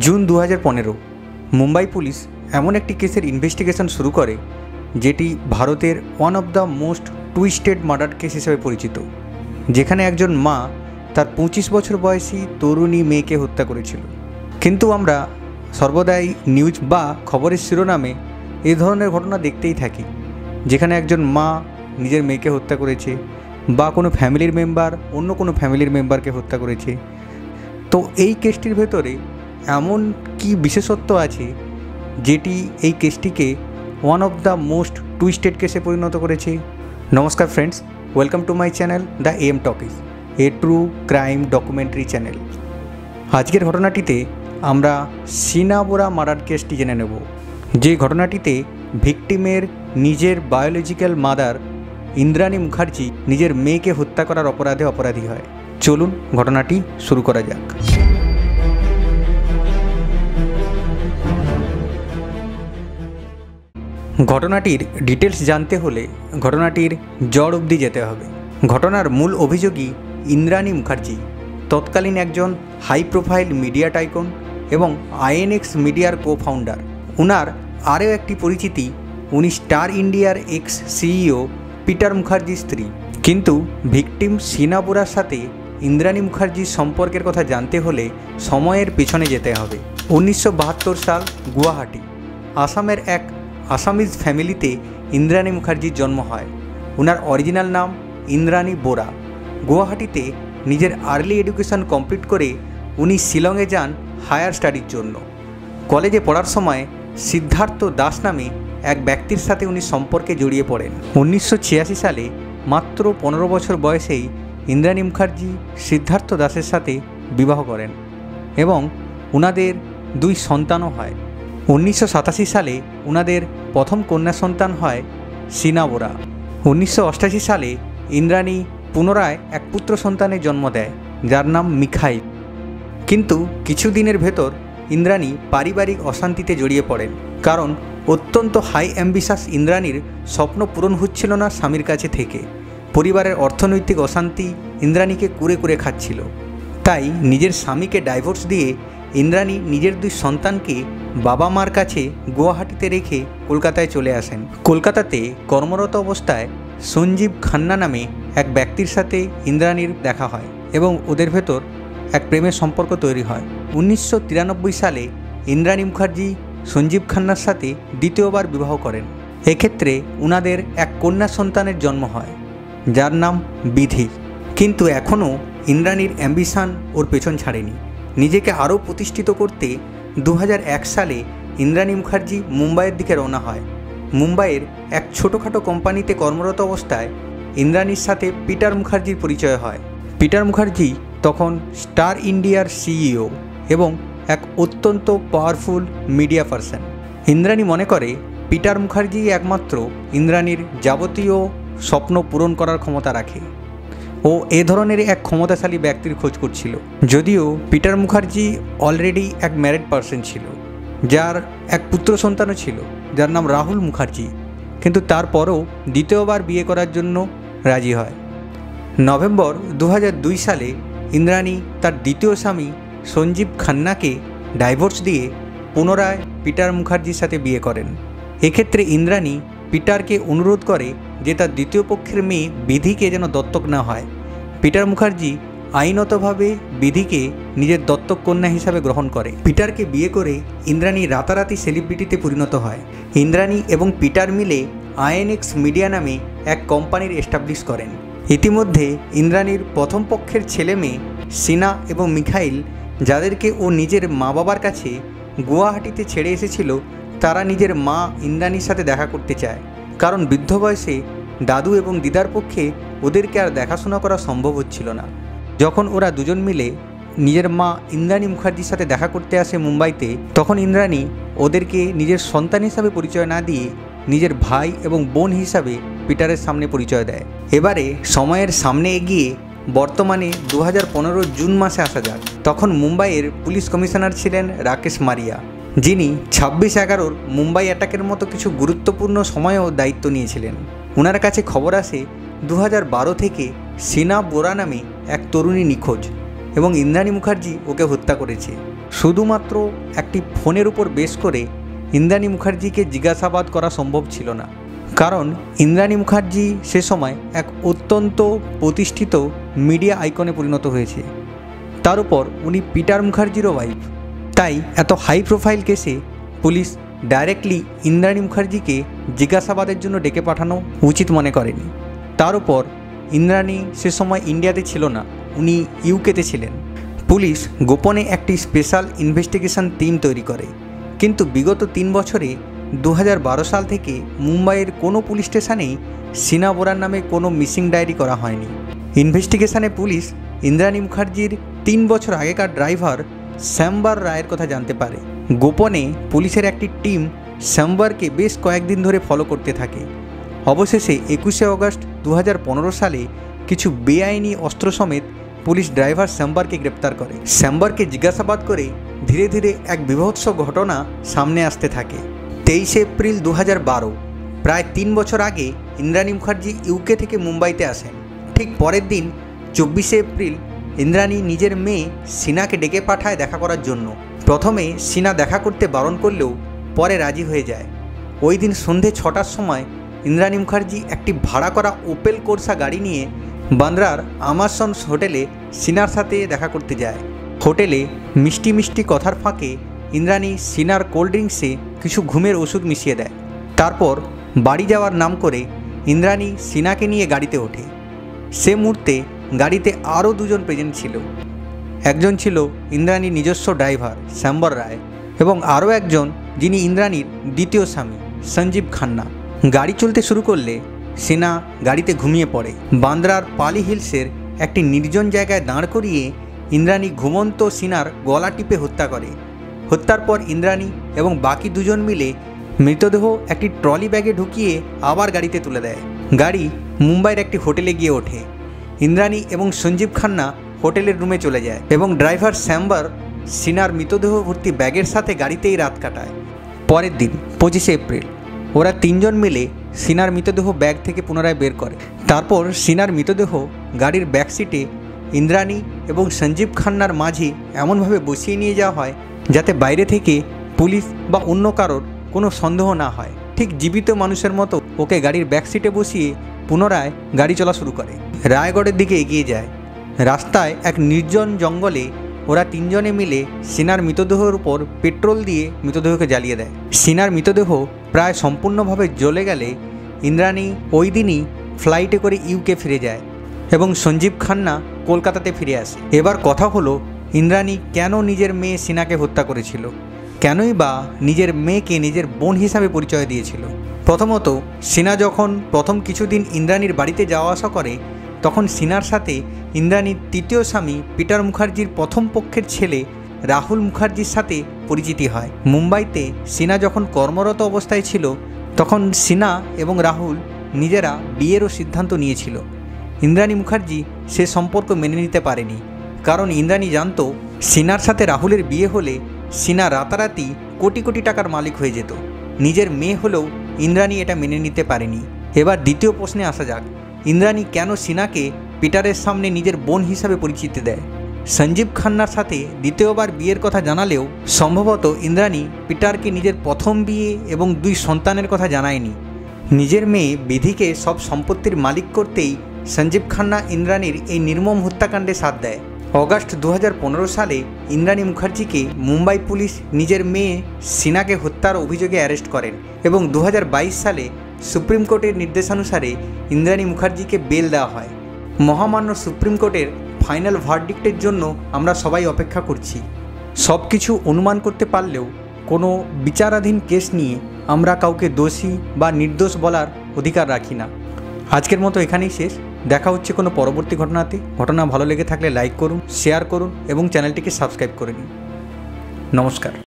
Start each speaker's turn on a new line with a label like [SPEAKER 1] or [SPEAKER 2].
[SPEAKER 1] June 2015 Mumbai police এমন একটি কেসের ইনভেস্টিগেশন শুরু করে যেটি ভারতের one of the most twisted murder case হিসেবে পরিচিত, যেখানে একজন মা তার 25 বছর বয়সী তরুণী মেয়েকে হত্যা করেছিল। কিন্তু আমরা সর্বদাই নিউজ বা খবরের শিরোনামে এই ধরনের ঘটনা দেখতেই থাকি, যেখানে একজন মা নিজের মেয়েকে হত্যা করেছে বা কোনো ফ্যামিলির মেম্বার অন্য কোনো ফ্যামিলির মেম্বারকে হত্যা করেছে। তো এই কেসটির ভেতরে এমন কি বিশেষত্ব আছে যেটি এই কেসটিকে one of the most twisted কেসে পরিণত করেছে? নমস্কার friends, welcome to my channel the AM talkies, a true crime documentary channel. আজকের ঘটনাটিতে আমরা সিনা বোরা মার্ডার কেসটি জেনে নেব, যে ঘটনাটিতে ভিকটিমের নিজের বায়োলজিক্যাল মাদার ইন্দ্রাণী মুখার্জি নিজের মেয়েকে হত্যা করার অপরাধে অপরাধী হয়। চলুন ঘটনাটি শুরু করা যাক। ঘটনাটির ডিটেলস জানতে হলে ঘটনাটির জড় অবধি যেতে হবে। ঘটনার মূল অভিযোগী ইন্দ্রাণী মুখার্জি তৎকালীন একজন হাই প্রোফাইল মিডিয়া টাইকন এবং INX মিডিয়ার কো-ফাউন্ডার। উনার আরও একটি পরিচিতি, উনি স্টার ইন্ডিয়ার এক্স CEO পিটার মুখার্জির স্ত্রী। কিন্তু ভিকটিম সিনা বোরার সাথে ইন্দ্রাণী মুখার্জির সম্পর্কের কথা জানতে হলে সময়ের পিছনে যেতে হবে। 1972 সাল, গুয়াহাটি, আসামের এক আসামিজ ফ্যামিলিতে ইন্দ্রাণী মুখার্জির জন্ম হয়। ওনার অরিজিনাল নাম ইন্দ্রাণী বোরা। গুয়াহাটিতে নিজের আর্লি এডুকেশন কমপ্লিট করে উনি শিলংয়ে যান হায়ার স্টাডির জন্য। কলেজে পড়ার সময় সিদ্ধার্থ দাস নামে এক ব্যক্তির সাথে উনি সম্পর্কে জড়িয়ে পড়েন। 1986 সালে মাত্র 15 বছর বয়সেই ইন্দ্রাণী মুখার্জি সিদ্ধার্থ দাসের সাথে বিবাহ করেন এবং ওনাদের 2 সন্তানও হয়। 1987 সালে ওনাদের প্রথম কন্যা সন্তান হয় সিনা বোরা। 1988 সালে ইন্দ্রাণী পুনরায় এক পুত্র সন্তানের জন্ম দেয়, যার নাম মিখাইল। কিন্তু কিছুদিনের ভেতর ইন্দ্রাণী পারিবারিক অশান্তিতে জড়িয়ে পড়েন, কারণ অত্যন্ত হাই অ্যাম্বিশাস ইন্দ্রাণীর স্বপ্ন পূরণ হচ্ছিল না স্বামীর কাছে থেকে। পরিবারের অর্থনৈতিক অশান্তি ইন্দ্রাণীকে কুরে কুরে খাচ্ছিল। তাই নিজের স্বামীকে ডাইভোর্স দিয়ে ইন্দ্রাণী নিজের 2 সন্তানকে বাবা মার কাছে গুয়াহাটিতে রেখে কলকাতায় চলে আসেন। কলকাতাতে কর্মরত অবস্থায় সঞ্জীব খান্না নামে এক ব্যক্তির সাথে ইন্দ্রাণীর দেখা হয় এবং ওদের ভেতর এক প্রেমের সম্পর্ক তৈরি হয়। 1993 সালে ইন্দ্রাণী মুখার্জি সঞ্জীব খান্নার সাথে দ্বিতীয়বার বিবাহ করেন। এক্ষেত্রে ওনাদের এক কন্যা সন্তানের জন্ম হয়, যার নাম বিধি। কিন্তু এখনও ইন্দ্রাণীর অ্যাম্বিশান ওর পেছন ছাড়েনি। নিজেকে আরও প্রতিষ্ঠিত করতে 2001 সালে ইন্দ্রাণী মুখার্জি মুম্বাইয়ের দিকে রওনা হয়। মুম্বাইয়ের এক ছোটোখাটো কোম্পানিতে কর্মরত অবস্থায় ইন্দ্রাণীর সাথে পিটার মুখার্জির পরিচয় হয়। পিটার মুখার্জি তখন স্টার ইন্ডিয়ার CEO এবং এক অত্যন্ত পাওয়ারফুল মিডিয়া পারসন। ইন্দ্রাণী মনে করে পিটার মুখার্জি একমাত্র ইন্দ্রাণীর যাবতীয় স্বপ্ন পূরণ করার ক্ষমতা রাখে। ও এ ধরনের এক ক্ষমতাশালী ব্যক্তির খোঁজ করছিল। যদিও পিটার মুখার্জি অলরেডি এক ম্যারিড পারসন ছিল, যার এক পুত্র সন্তানও ছিল, যার নাম রাহুল মুখার্জি। কিন্তু তারপরও দ্বিতীয়বার বিয়ে করার জন্য রাজি হয়। নভেম্বর 2002 সালে ইন্দ্রাণী তার দ্বিতীয় স্বামী সঞ্জীব খান্নাকে ডাইভোর্স দিয়ে পুনরায় পিটার মুখার্জির সাথে বিয়ে করেন। এক্ষেত্রে ইন্দ্রাণী পিটারকে অনুরোধ করে যে তার দ্বিতীয় পক্ষের মেয়ে বিধিকে যেন দত্তক না হয়। পিটার মুখার্জি আইনতভাবে বিধিকে নিজের দত্তক কন্যা হিসাবে গ্রহণ করে। পিটারকে বিয়ে করে ইন্দ্রাণী রাতারাতি সেলিব্রিটিতে পরিণত হয়। ইন্দ্রাণী এবং পিটার মিলে INX মিডিয়া নামে এক কোম্পানির এস্টাবলিশ করেন। ইতিমধ্যে ইন্দ্রাণীর প্রথম পক্ষের ছেলে মেয়ে সিনা এবং মিখাইল, যাদেরকে ও নিজের মা বাবার কাছে গুয়াহাটিতে ছেড়ে এসেছিল, তারা নিজের মা ইন্দ্রাণীর সাথে দেখা করতে চায়, কারণ বৃদ্ধ বয়সে দাদু এবং দিদার পক্ষে ওদেরকে আর দেখাশোনা করা সম্ভব হচ্ছিল না। যখন ওরা দুজন মিলে নিজের মা ইন্দ্রাণী মুখার্জির সাথে দেখা করতে আসে মুম্বাইতে, তখন ইন্দ্রাণী ওদেরকে নিজের সন্তান হিসাবে পরিচয় না দিয়ে নিজের ভাই এবং বোন হিসাবে পিটারের সামনে পরিচয় দেয়। এবারে সময়ের সামনে এগিয়ে বর্তমানে 2015 জুন মাসে আসা যাক। তখন মুম্বাইয়ের পুলিশ কমিশনার ছিলেন রাকেশ মারিয়া, যিনি 26/11 মুম্বাই অ্যাটাকের মতো কিছু গুরুত্বপূর্ণ সময়েও দায়িত্ব নিয়েছিলেন। ওনার কাছে খবর আসে 2012 থেকে সিনা বোরা নামে এক তরুণী নিখোঁজ এবং ইন্দ্রাণী মুখার্জি ওকে হত্যা করেছে। শুধুমাত্র একটি ফোনের উপর বেস করে ইন্দ্রাণী মুখার্জিকে জিজ্ঞাসাবাদ করা সম্ভব ছিল না, কারণ ইন্দ্রাণী মুখার্জি সে সময় এক অত্যন্ত প্রতিষ্ঠিত মিডিয়া আইকনে পরিণত হয়েছে। তার উপর উনি পিটার মুখার্জিরও ওয়াইফ। তাই এত হাই প্রোফাইল কেসে পুলিশ ডাইরেক্টলি ইন্দ্রাণী মুখার্জিকে জিজ্ঞাসাবাদের জন্য ডেকে পাঠানো উচিত মনে করেনি। তার উপর ইন্দ্রাণী সে সময় ইন্ডিয়াতে ছিল না, উনি ইউকেতে ছিলেন। পুলিশ গোপনে একটি স্পেশাল ইনভেস্টিগেশন টিম তৈরি করে, কিন্তু বিগত 3 বছরে 2012 সাল থেকে মুম্বাইয়ের কোনো পুলিশ স্টেশনেই সিনা বোরার নামে কোনো মিসিং ডায়েরি করা হয়নি। ইনভেস্টিগেশনে পুলিশ ইন্দ্রাণী মুখার্জির 3 বছর আগেকার ড্রাইভার শ্যামবার রায়ের কথা জানতে পারে। গোপনে পুলিশের একটি টিম শ্যামবারকে বেশ কয়েকদিন ধরে ফলো করতে থাকে। অবশেষে 21শে অগস্ট 2015 সালে কিছু বেআইনি অস্ত্র সমেত পুলিশ ড্রাইভার শ্যামবারকে গ্রেপ্তার করে। শ্যামবারকে জিজ্ঞাসাবাদ করে ধীরে ধীরে এক বীভৎস ঘটনা সামনে আসতে থাকে। 23শে এপ্রিল 2012, প্রায় 3 বছর আগে ইন্দ্রাণী মুখার্জি ইউকে থেকে মুম্বাইতে আসেন। ঠিক পরের দিন 24শে এপ্রিল ইন্দ্রাণী নিজের মেয়ে সিনাকে ডেকে পাঠায় দেখা করার জন্য। প্রথমে সিনা দেখা করতে বারণ করলেও পরে রাজি হয়ে যায়। ওই দিন সন্ধে 6টার সময় ইন্দ্রাণী মুখার্জি একটি ভাড়া করা ওপেল কোর্সা গাড়ি নিয়ে বান্দ্রার আমারসন্স হোটেলে সিনার সাথে দেখা করতে যায়। হোটেলে মিষ্টি মিষ্টি কথার ফাঁকে ইন্দ্রাণী সিনার কোল্ড ড্রিঙ্কসে কিছু ঘুমের ওষুধ মিশিয়ে দেয়। তারপর বাড়ি যাওয়ার নাম করে ইন্দ্রাণী সিনাকে নিয়ে গাড়িতে ওঠে। সে মুহূর্তে গাড়িতে আরও 2 জন প্রেজেন্ট ছিল। একজন ছিল ইন্দ্রাণীর নিজস্ব ড্রাইভার শ্যামবার রায় এবং আরও একজন যিনি ইন্দ্রাণীর দ্বিতীয় স্বামী সঞ্জীব খান্না। গাড়ি চলতে শুরু করলে সিনা গাড়িতে ঘুমিয়ে পড়ে। বান্দ্রার পালি হিলসের একটি নির্জন জায়গায় দাঁড় করিয়ে ইন্দ্রাণী ঘুমন্ত সিনার গলা টিপে হত্যা করে। হত্যার পর ইন্দ্রাণী এবং বাকি 2 জন মিলে মৃতদেহ একটি ট্রলি ব্যাগে ঢুকিয়ে আবার গাড়িতে তুলে দেয়। গাড়ি মুম্বাইয়ের একটি হোটেলে গিয়ে ওঠে। ইন্দ্রাণী এবং সঞ্জীব খান্না হোটেলের রুমে চলে যায় এবং ড্রাইভার শ্যামবার সিনার মৃতদেহ ভর্তি ব্যাগের সাথে গাড়িতেই রাত কাটায়। পরের দিন 25শে এপ্রিল ওরা 3 জন মিলে সিনার মৃতদেহ ব্যাগ থেকে পুনরায় বের করে। তারপর সিনার মৃতদেহ গাড়ির ব্যাক সিটে ইন্দ্রাণী এবং সঞ্জীব খান্নার মাঝে এমনভাবে বসিয়ে নিয়ে যাওয়া হয় যাতে বাইরে থেকে পুলিশ বা অন্য কারোর কোনো সন্দেহ না হয়। ঠিক জীবিত মানুষের মতো ওকে গাড়ির ব্যাক সিটে বসিয়ে পুনরায় গাড়ি চলা শুরু করে। রায়গড়ের দিকে এগিয়ে যায়। রাস্তায় এক নির্জন জঙ্গলে ওরা 3 জনে মিলে সিনার মৃতদেহের উপর পেট্রোল দিয়ে মৃতদেহকে জ্বালিয়ে দেয়। সিনার মৃতদেহ প্রায় সম্পূর্ণভাবে জ্বলে গেলে ইন্দ্রাণী ওই দিনই ফ্লাইটে করে ইউকে ফিরে যায় এবং সঞ্জীব খান্না কলকাতাতে ফিরে আসে। এবার কথা হলো ইন্দ্রাণী কেন নিজের মেয়ে সিনাকে হত্যা করেছিল, কেনই বা নিজের মেয়েকে নিজের বোন হিসাবে পরিচয় দিয়েছিল। প্রথমত, সিনা যখন প্রথম কিছুদিন ইন্দ্রাণীর বাড়িতে যাওয়া আসা করে তখন সিনার সাথে ইন্দ্রাণীর তৃতীয় স্বামী পিটার মুখার্জির প্রথম পক্ষের ছেলে রাহুল মুখার্জির সাথে পরিচিতি হয়। মুম্বাইতে সিনা যখন কর্মরত অবস্থায় ছিল তখন সিনা এবং রাহুল নিজেরা বিয়েরও সিদ্ধান্ত নিয়েছিল। ইন্দ্রাণী মুখার্জি সে সম্পর্ক মেনে নিতে পারেনি, কারণ ইন্দ্রাণী জানত সিনার সাথে রাহুলের বিয়ে হলে সিনা রাতারাতি কোটি কোটি টাকার মালিক হয়ে যেত। নিজের মেয়ে হলেও ইন্দ্রাণী এটা মেনে নিতে পারেনি। এবার দ্বিতীয় প্রশ্নে আসা যাক, ইন্দ্রাণী কেন সিনাকে পিটারের সামনে নিজের বোন হিসাবে পরিচিতি দেয়? সঞ্জীব খান্নার সাথে দ্বিতীয়বার বিয়ের কথা জানালেও সম্ভবত ইন্দ্রাণী পিটারকে নিজের প্রথম বিয়ে এবং 2 সন্তানের কথা জানায়নি। নিজের মেয়ে বিধিকে সব সম্পত্তির মালিক করতেই সঞ্জীব খান্না ইন্দ্রাণীর এই নির্মম হত্যাকাণ্ডে সাথ দেয়। অগাস্ট 2015 সালে ইন্দ্রাণী মুখার্জিকে মুম্বাই পুলিশ নিজের মেয়ে সিনাকে হত্যার অভিযোগে অ্যারেস্ট করেন এবং 2022 সালে সুপ্রিম কোর্টের নির্দেশানুসারে ইন্দ্রাণী মুখার্জিকে বেল দেওয়া হয়। মহামান্য সুপ্রিম কোর্টের ফাইনাল ভার্ডিক্টের জন্য আমরা সবাই অপেক্ষা করছি। সব কিছু অনুমান করতে পারলেও কোনো বিচারাধীন কেস নিয়ে আমরা কাউকে দোষী বা নির্দোষ বলার অধিকার রাখি না। আজকের মতো এখানেই শেষ। দেখা হচ্ছে কোনো পরবর্তী ঘটনাতে। ঘটনা ভালো লেগে থাকলে লাইক করুন, শেয়ার করুন এবং চ্যানেলটিকে সাবস্ক্রাইব করে নিন। নমস্কার।